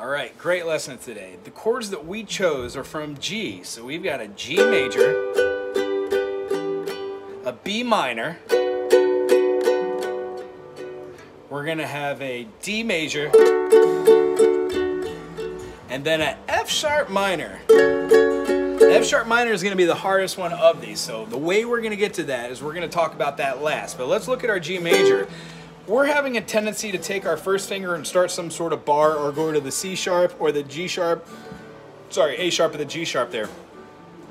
All right, great lesson today. The chords that we chose are from G. So we've got a G major, a B minor, we're gonna have a D major, and then an F sharp minor. F sharp minor is gonna be the hardest one of these. So the way we're gonna get to that is we're gonna talk about that last. But let's look at our G major. We're having a tendency to take our first finger and start some sort of bar or go to the C sharp or the G sharp, sorry, A sharp or the G sharp there.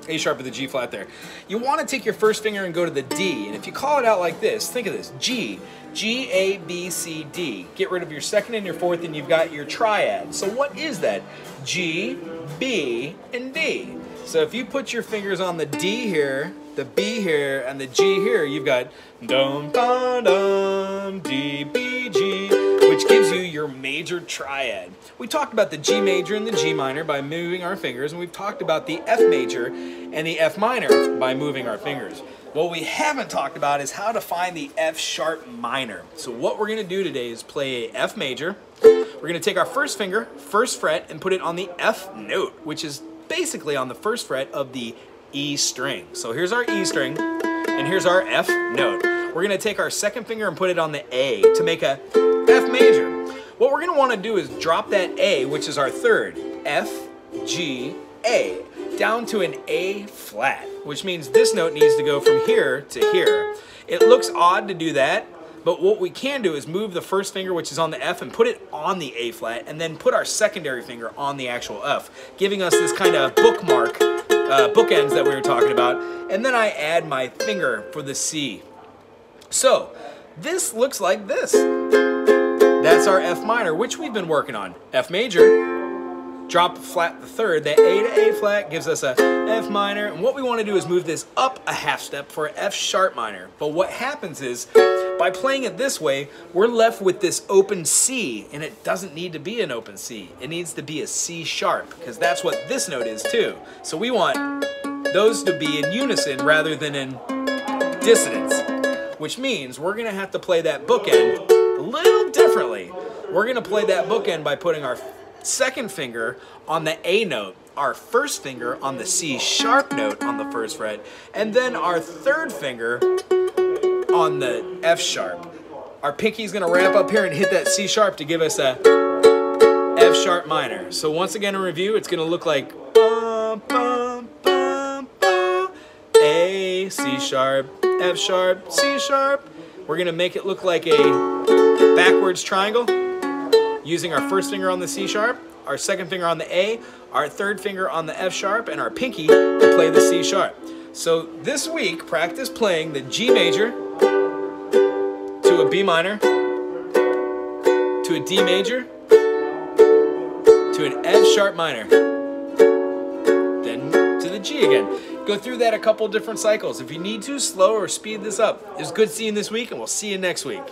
A sharp or the G flat there. You want to take your first finger and go to the D, and if you call it out like this, think of this, G, G, A, B, C, D. Get rid of your second and your fourth and you've got your triad. So what is that? G, B, and D. So if you put your fingers on the D here, the B here, and the G here, you've got dum dum dum D B G, which gives you your major triad. We talked about the G major and the G minor by moving our fingers, and we've talked about the F major and the F minor by moving our fingers. What we haven't talked about is how to find the F sharp minor. So what we're gonna do today is play a F major. We're gonna take our first finger, first fret, and put it on the F note, which is basically on the first fret of the E string. So here's our E string, and here's our F note. We're gonna take our second finger and put it on the A to make a F major. What we're gonna wanna do is drop that A, which is our third, F, G, A, down to an A flat, which means this note needs to go from here to here. It looks odd to do that, but what we can do is move the first finger, which is on the F, and put it on the A flat, and then put our secondary finger on the actual F, giving us this kind of bookmark, bookends that we were talking about. And then I add my finger for the C. So this looks like this. That's our F minor, which we've been working on. F major, drop flat the third, that A to A flat gives us a F minor, and what we want to do is move this up a half step for an F sharp minor. But what happens is, by playing it this way, we're left with this open C, and it doesn't need to be an open C. It needs to be a C sharp, because that's what this note is too. So we want those to be in unison rather than in dissonance, which means we're gonna have to play that bookend a little differently. We're gonna play that bookend by putting our second finger on the A note, our first finger on the C sharp note on the first fret, and then our third finger on the F sharp. Our pinky's gonna wrap up here and hit that C sharp to give us a F sharp minor. So once again in review, it's gonna look like bum, bum, bum, bum, A, C sharp, F sharp, C sharp. We're gonna make it look like a backwards triangle using our first finger on the C sharp, our second finger on the A, our third finger on the F sharp, and our pinky to play the C sharp. So this week, practice playing the G major to a B minor, to a D major, to an F sharp minor, then to the G again. Go through that a couple different cycles. If you need to, slow or speed this up. It was good seeing you this week, and we'll see you next week.